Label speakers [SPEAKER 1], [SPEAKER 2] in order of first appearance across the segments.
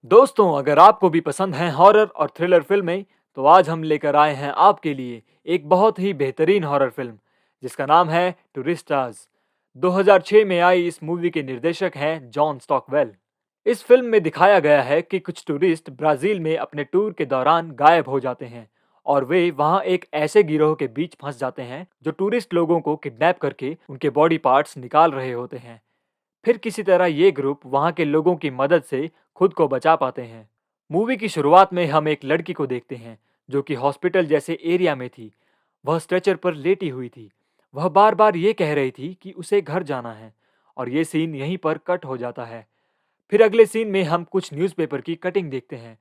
[SPEAKER 1] दोस्तों, अगर आपको भी पसंद है हॉरर और थ्रिलर फिल्में, तो आज हम लेकर आए हैं आपके लिए एक बहुत ही बेहतरीन हॉरर फिल्म जिसका नाम है टूरिस्टास। 2006 में आई इस मूवी के निर्देशक हैं जॉन स्टॉकवेल। इस फिल्म में दिखाया गया है कि कुछ टूरिस्ट ब्राजील में अपने टूर के दौरान गायब हो जाते हैं और वे वहां एक ऐसे गिरोह के बीच फंस जाते हैं जो टूरिस्ट लोगों को किडनैप करके उनके बॉडी पार्ट्स निकाल रहे होते हैं। फिर किसी तरह ये ग्रुप वहां के लोगों की मदद से खुद को बचा पाते हैं। मूवी की शुरुआत में हम एक लड़की को देखते हैं जो कि हॉस्पिटल जैसे एरिया में थी। वह स्ट्रेचर पर लेटी हुई थी। वह बार बार ये कह रही थी कि उसे घर जाना है और ये सीन यहीं पर कट हो जाता है। फिर अगले सीन में हम कुछ न्यूज़पेपर की कटिंग देखते हैं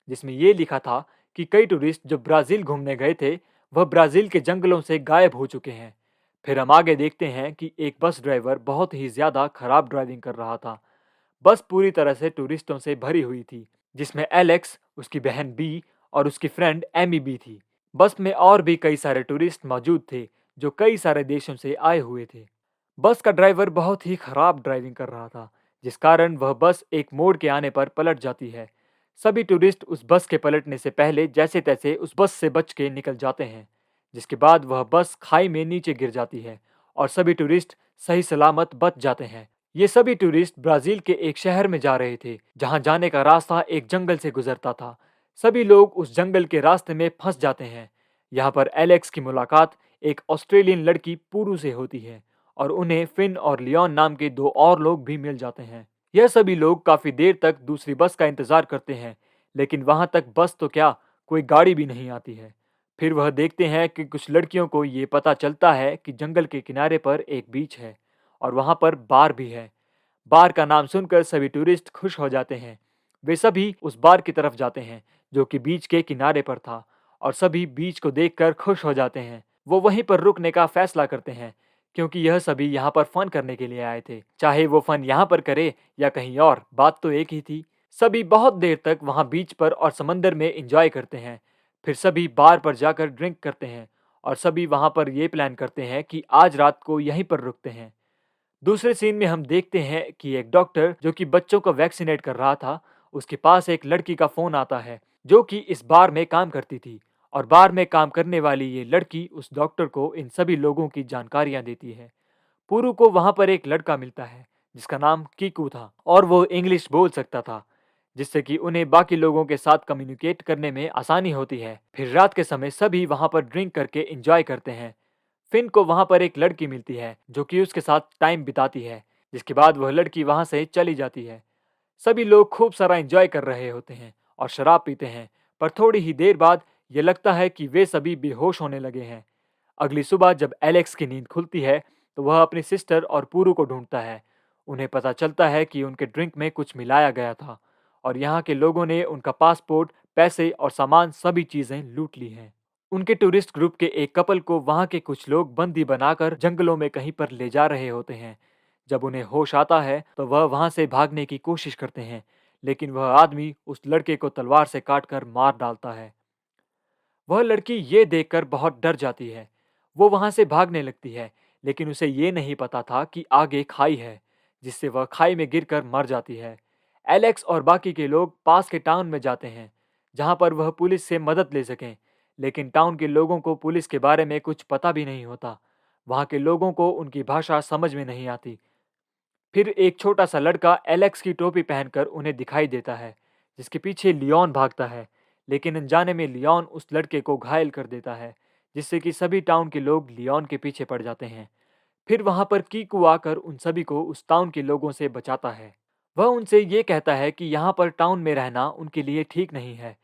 [SPEAKER 1] जिसमें ये लिखा था कि कई टूरिस्ट जो ब्राज़ील घूमने गए थे वह ब्राज़ील के जंगलों से गायब हो चुके हैं। फिर हम आगे देखते हैं कि एक बस ड्राइवर बहुत ही ज़्यादा खराब ड्राइविंग कर रहा था। बस पूरी तरह से टूरिस्टों से भरी हुई थी जिसमें एलेक्स, उसकी बहन बी और उसकी फ्रेंड एमी भी थी। बस में और भी कई सारे टूरिस्ट मौजूद थे जो कई सारे देशों से आए हुए थे। बस का ड्राइवर बहुत ही खराब ड्राइविंग कर रहा था जिस कारण वह बस एक मोड़ के आने पर पलट जाती है। सभी टूरिस्ट उस बस के पलटने से पहले जैसे तैसे उस बस से बच के निकल जाते हैं, जिसके बाद वह बस खाई में नीचे गिर जाती है और सभी टूरिस्ट सही सलामत बच जाते हैं। ये सभी टूरिस्ट ब्राजील के एक शहर में जा रहे थे जहां जाने का रास्ता एक जंगल से गुजरता था। सभी लोग उस जंगल के रास्ते में फंस जाते हैं। यहाँ पर एलेक्स की मुलाकात एक ऑस्ट्रेलियन लड़की पूरू से होती है और उन्हें फिन और लियोन नाम के दो और लोग भी मिल जाते हैं। यह सभी लोग काफी देर तक दूसरी बस का इंतजार करते हैं, लेकिन वहां तक बस तो क्या, कोई गाड़ी भी नहीं आती है। फिर वह देखते हैं कि कुछ लड़कियों को ये पता चलता है कि जंगल के किनारे पर एक बीच है और वहां पर बार भी है। बार का नाम सुनकर सभी टूरिस्ट खुश हो जाते हैं। वे सभी उस बार की तरफ जाते हैं जो कि बीच के किनारे पर था और सभी बीच को देखकर खुश हो जाते हैं। वो वहीं पर रुकने का फैसला करते हैं क्योंकि यह सभी यहाँ पर फन करने के लिए आए थे। चाहे वो फन यहाँ पर करे या कहीं और, बात तो एक ही थी। सभी बहुत देर तक वहाँ बीच पर और समंदर में एंजॉय करते हैं। फिर सभी बार पर जाकर ड्रिंक करते हैं और सभी वहाँ पर ये प्लान करते हैं कि आज रात को यहीं पर रुकते हैं। दूसरे सीन में हम देखते हैं कि एक डॉक्टर जो कि बच्चों को वैक्सीनेट कर रहा था, उसके पास एक लड़की का फोन आता है जो कि इस बार में काम करती थी और बार में काम करने वाली ये लड़की उस डॉक्टर को इन सभी लोगों की जानकारियां देती है। पुरु को वहां पर एक लड़का मिलता है जिसका नाम कीकू था और वो इंग्लिश बोल सकता था, जिससे कि उन्हें बाकी लोगों के साथ कम्युनिकेट करने में आसानी होती है। फिर रात के समय सभी वहां पर ड्रिंक करके एंजॉय करते हैं। फिन को वहां पर एक लड़की मिलती है जो कि उसके साथ टाइम बिताती है, जिसके बाद वह लड़की वहां से चली जाती है। सभी लोग खूब सारा एंजॉय कर रहे होते हैं और शराब पीते हैं, पर थोड़ी ही देर बाद ये लगता है कि वे सभी बेहोश होने लगे हैं। अगली सुबह जब एलेक्स की नींद खुलती है तो वह अपनी सिस्टर और पूरू को ढूंढता है। उन्हें पता चलता है कि उनके ड्रिंक में कुछ मिलाया गया था और यहाँ के लोगों ने उनका पासपोर्ट, पैसे और सामान सभी चीजें लूट ली हैं। उनके टूरिस्ट ग्रुप के एक कपल को वहां के कुछ लोग बंदी बनाकर जंगलों में कहीं पर ले जा रहे होते हैं। जब उन्हें होश आता है तो वह वहां से भागने की कोशिश करते हैं, लेकिन वह आदमी उस लड़के को तलवार से काटकर मार डालता है। वह लड़की ये देखकर बहुत डर जाती है। वो वहां से भागने लगती है, लेकिन उसे ये नहीं पता था कि आगे खाई है, जिससे वह खाई में गिरकर मर जाती है। एलेक्स और बाकी के लोग पास के टाउन में जाते हैं जहां पर वह पुलिस से मदद ले सकें, लेकिन टाउन के लोगों को पुलिस के बारे में कुछ पता भी नहीं होता। वहां के लोगों को उनकी भाषा समझ में नहीं आती। फिर एक छोटा सा लड़का एलेक्स की टोपी पहनकर उन्हें दिखाई देता है, जिसके पीछे लियोन भागता है, लेकिन अनजाने में लियोन उस लड़के को घायल कर देता है, जिससे कि सभी टाउन के लोग लियोन के पीछे पड़ जाते हैं। फिर वहां पर कीकू आकर उन सभी को उस टाउन के लोगों से बचाता है। वह उनसे ये कहता है कि यहाँ पर टाउन में रहना उनके लिए ठीक नहीं है।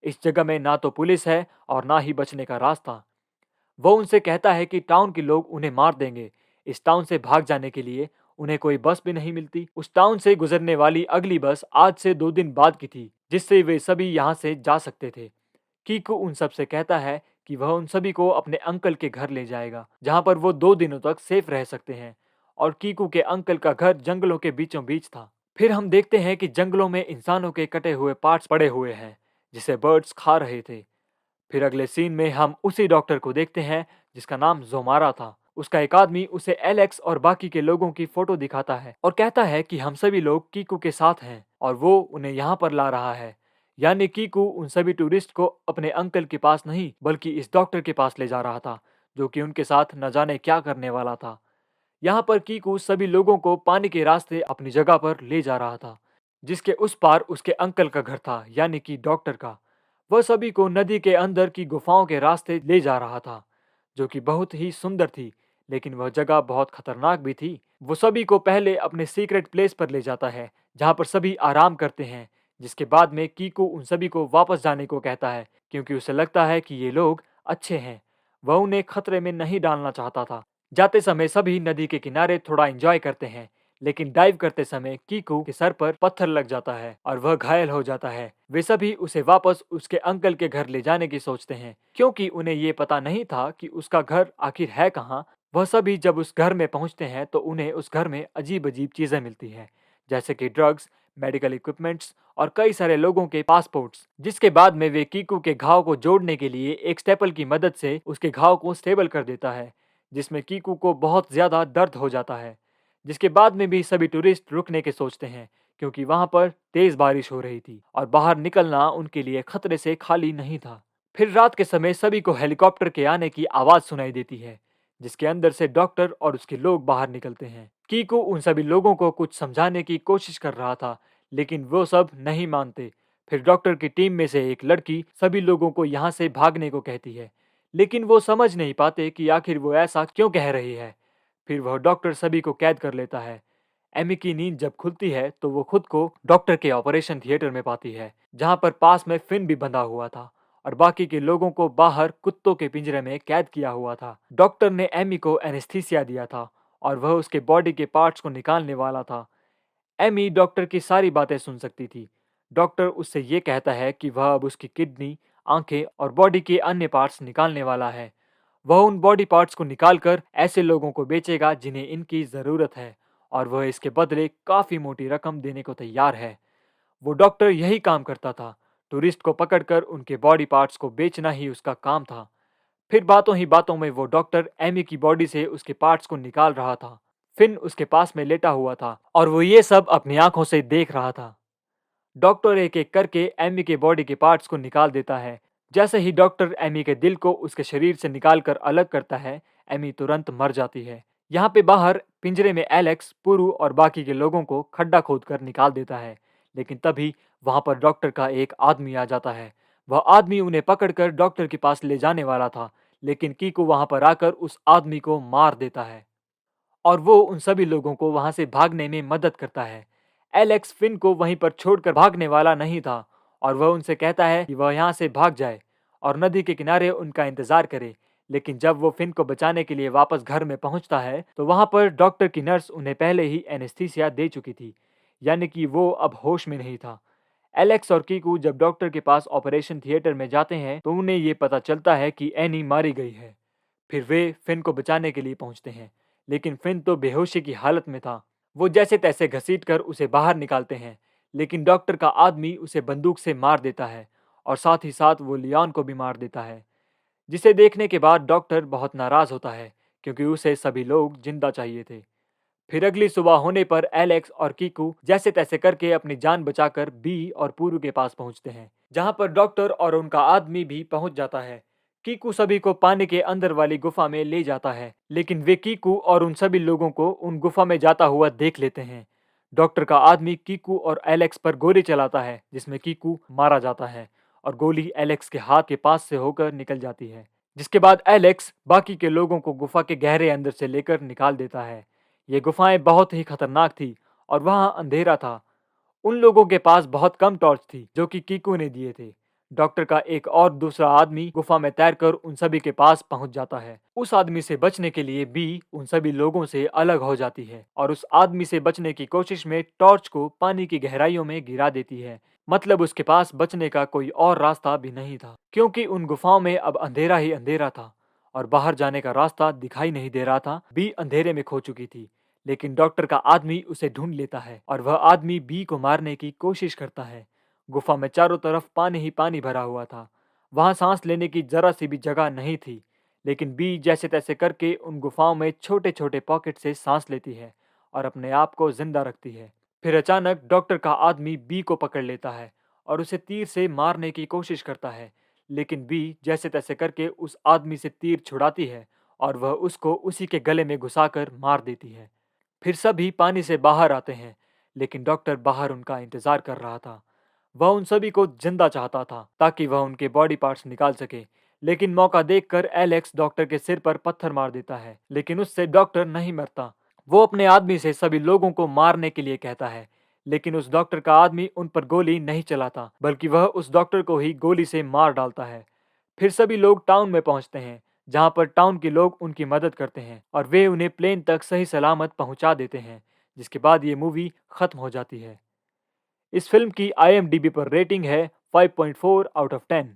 [SPEAKER 1] इस जगह में ना तो पुलिस है और ना ही बचने का रास्ता। वो उनसे कहता है कि टाउन के लोग उन्हें मार देंगे। इस टाउन से भाग जाने के लिए उन्हें कोई बस भी नहीं मिलती। उस टाउन से गुजरने वाली अगली बस आज से 2 दिन बाद की थी, जिससे वे सभी यहाँ से जा सकते थे। कीकू उन सब से कहता है कि वह उन सभी को अपने अंकल के घर ले जाएगा, जहाँ पर वो 2 दिनों तक सेफ रह सकते हैं। और कीकू के अंकल का घर जंगलों के बीचों बीच था। फिर हम देखते हैं कि जंगलों में इंसानों के कटे हुए पार्ट्स पड़े हुए हैं, जिसे बर्ड्स खा रहे थे। फिर अगले सीन में हम उसी डॉक्टर को देखते हैं जिसका नाम जोमारा था। उसका एक आदमी उसे एलेक्स और बाकी के लोगों की फोटो दिखाता है और कहता है कि हम सभी लोग कीकू के साथ हैं और वो उन्हें यहाँ पर ला रहा है। यानी कीकू उन सभी टूरिस्ट को अपने अंकल के पास नहीं बल्कि इस डॉक्टर के पास ले जा रहा था, जो कि उनके साथ न जाने क्या करने वाला था। यहाँ पर कीकू सभी लोगों को पानी के रास्ते अपनी जगह पर ले जा रहा था, जिसके उस पार उसके अंकल का घर था, यानी कि डॉक्टर का। वह सभी को नदी के अंदर की गुफाओं के रास्ते ले जा रहा था, जो कि बहुत ही सुंदर थी, लेकिन वह जगह बहुत खतरनाक भी थी। वो सभी को पहले अपने सीक्रेट प्लेस पर ले जाता है, जहाँ पर सभी आराम करते हैं, जिसके बाद में कीकू उन सभी को वापस जाने को कहता है, क्योंकि उसे लगता है कि ये लोग अच्छे हैं। वह उन्हें खतरे में नहीं डालना चाहता था। जाते समय सभी नदी के किनारे थोड़ा एंजॉय करते हैं, लेकिन डाइव करते समय कीकू के सर पर पत्थर लग जाता है और वह घायल हो जाता है। वे सभी उसे वापस उसके अंकल के घर ले जाने की सोचते हैं, क्योंकि उन्हें ये पता नहीं था कि उसका घर आखिर है कहाँ। वह सभी जब उस घर में पहुंचते हैं तो उन्हें उस घर में अजीब अजीब चीजें मिलती हैं, जैसे कि ड्रग्स, मेडिकल इक्विपमेंट्स और कई सारे लोगों के पासपोर्ट्स। जिसके बाद में वे कीकू के घाव को जोड़ने के लिए एक स्टेपल की मदद से उसके घाव को स्टेबल कर देता है, जिसमें कीकू को बहुत ज्यादा दर्द हो जाता है। जिसके बाद में भी सभी टूरिस्ट रुकने के सोचते हैं, क्योंकि वहां पर तेज बारिश हो रही थी और बाहर निकलना उनके लिए खतरे से खाली नहीं था। फिर रात के समय सभी को हेलीकॉप्टर के आने की आवाज सुनाई देती है, जिसके अंदर से डॉक्टर और उसके लोग बाहर निकलते हैं। कीकू उन सभी लोगों को कुछ समझाने की कोशिश कर रहा था, लेकिन वो सब नहीं मानते। फिर डॉक्टर की टीम में से एक लड़की सभी लोगों को यहाँ से भागने को कहती है, लेकिन वो समझ नहीं पाते कि आखिर वो ऐसा क्यों कह रही है। फिर वह डॉक्टर सभी को कैद कर लेता है। एमी की नींद जब खुलती है तो वो खुद को डॉक्टर के ऑपरेशन थिएटर में पाती है, जहां पर पास में फिन भी बंधा हुआ था और बाकी के लोगों को बाहर कुत्तों के पिंजरे में कैद किया हुआ था। डॉक्टर ने एमी को एनेस्थीसिया दिया था और वह उसके बॉडी के पार्ट्स को निकालने वाला था। एमी डॉक्टर की सारी बातें सुन सकती थी। डॉक्टर उससे ये कहता है कि वह अब उसकी किडनी, आंखें और बॉडी के अन्य पार्ट्स निकालने वाला है। वह उन बॉडी पार्ट्स को निकालकर ऐसे लोगों को बेचेगा जिन्हें इनकी जरूरत है, और वह इसके बदले काफी मोटी रकम देने को तैयार है। वो डॉक्टर यही काम करता था। टूरिस्ट को पकड़कर उनके बॉडी पार्ट्स को बेचना ही उसका काम था। फिर बातों ही बातों में वो डॉक्टर एमी की बॉडी से उसके पार्ट्स को निकाल रहा था। फिन उसके पास में लेटा हुआ था और वो ये सब अपनी आंखों से देख रहा था। डॉक्टर एक एक करके एमी के बॉडी के पार्ट्स को निकाल देता है। जैसे ही डॉक्टर एमी के दिल को उसके शरीर से निकालकर अलग करता है, एमी तुरंत मर जाती है। यहाँ पे बाहर पिंजरे में एलेक्स, पुरु और बाकी के लोगों को खड्डा खोदकर निकाल देता है, लेकिन तभी वहां पर डॉक्टर का एक आदमी आ जाता है। वह आदमी उन्हें पकड़कर डॉक्टर के पास ले जाने वाला था, लेकिन कीकू वहां पर आकर उस आदमी को मार देता है और वो उन सभी लोगों को वहां से भागने में मदद करता है। एलेक्स फिन को वहीं पर छोड़कर भागने वाला नहीं था और वह उनसे कहता है कि वह यहाँ से भाग जाए और नदी के किनारे उनका इंतजार करे। लेकिन जब वो फिन को बचाने के लिए वापस घर में पहुंचता है तो वहां पर डॉक्टर की नर्स उन्हें पहले ही एनेस्थीसिया दे चुकी थी, यानी कि वो अब होश में नहीं था। एलेक्स और कीकू जब डॉक्टर के पास ऑपरेशन थिएटर में जाते हैं तो उन्हें ये पता चलता है कि एनी मारी गई है। फिर वे फिन को बचाने के लिए पहुंचते हैं, लेकिन फिन तो बेहोशी की हालत में था। वो जैसे तैसे घसीटकर उसे बाहर निकालते हैं, लेकिन डॉक्टर का आदमी उसे बंदूक से मार देता है और साथ ही साथ वो लियोन को भी मार देता है, जिसे देखने के बाद डॉक्टर बहुत नाराज होता है, क्योंकि उसे सभी लोग जिंदा चाहिए थे। फिर अगली सुबह होने पर एलेक्स और कीकू जैसे तैसे करके अपनी जान बचाकर बी और पूरू के पास पहुंचते हैं, जहां पर डॉक्टर और उनका आदमी भी पहुंच जाता है। कीकू सभी को पानी के अंदर वाली गुफा में ले जाता है, लेकिन वे कीकू और उन सभी लोगों को उन गुफा में जाता हुआ देख लेते हैं। डॉक्टर का आदमी कीकू और एलेक्स पर गोली चलाता है, जिसमें कीकू मारा जाता है और गोली एलेक्स के हाथ के पास से होकर निकल जाती है। जिसके बाद एलेक्स बाकी के लोगों को गुफा के गहरे अंदर से लेकर निकाल देता है। ये गुफाएं बहुत ही खतरनाक थी और वहां अंधेरा था। उन लोगों के पास बहुत कम टॉर्च थी जो कि कीकू ने दिए थे। डॉक्टर का एक और दूसरा आदमी गुफा में तैरकर उन सभी के पास पहुंच जाता है। उस आदमी से बचने के लिए बी उन सभी लोगों से अलग हो जाती है और उस आदमी से बचने की कोशिश में टॉर्च को पानी की गहराइयों में गिरा देती है। मतलब उसके पास बचने का कोई और रास्ता भी नहीं था, क्योंकि उन गुफाओं में अब अंधेरा ही अंधेरा था और बाहर जाने का रास्ता दिखाई नहीं दे रहा था। बी अंधेरे में खो चुकी थी, लेकिन डॉक्टर का आदमी उसे ढूंढ लेता है और वह आदमी बी को मारने की कोशिश करता है। गुफा में चारों तरफ पानी ही पानी भरा हुआ था। वहां सांस लेने की जरा सी भी जगह नहीं थी, लेकिन बी जैसे तैसे करके उन गुफाओं में छोटे छोटे पॉकेट से सांस लेती है और अपने आप को जिंदा रखती है। फिर अचानक डॉक्टर का आदमी बी को पकड़ लेता है और उसे तीर से मारने की कोशिश करता है, लेकिन बी जैसे तैसे करके उस आदमी से तीर छुड़ाती है और वह उसको उसी के गले में घुसाकर मार देती है। फिर सभी पानी से बाहर आते हैं, लेकिन डॉक्टर बाहर उनका इंतजार कर रहा था। वह उन सभी को जिंदा चाहता था ताकि वह उनके बॉडी पार्ट्स निकाल सके, लेकिन मौका देखकर एलेक्स डॉक्टर के सिर पर पत्थर मार देता है, लेकिन उससे डॉक्टर नहीं मरता। वो अपने आदमी से सभी लोगों को मारने के लिए कहता है, लेकिन उस डॉक्टर का आदमी उन पर गोली नहीं चलाता, बल्कि वह उस डॉक्टर को ही गोली से मार डालता है। फिर सभी लोग टाउन में पहुंचते हैं, जहां पर टाउन के लोग उनकी मदद करते हैं और वे उन्हें प्लेन तक सही सलामत पहुंचा देते हैं, जिसके बाद ये मूवी खत्म हो जाती है। इस फिल्म की IMDb पर रेटिंग है 5.4 आउट ऑफ 10।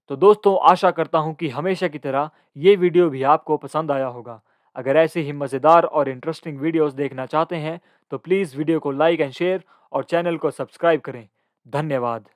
[SPEAKER 1] तो दोस्तों, आशा करता हूँ कि हमेशा की तरह ये वीडियो भी आपको पसंद आया होगा। अगर ऐसे ही मज़ेदार और इंटरेस्टिंग वीडियोस देखना चाहते हैं तो प्लीज़ वीडियो को लाइक एंड शेयर और चैनल को सब्सक्राइब करें। धन्यवाद।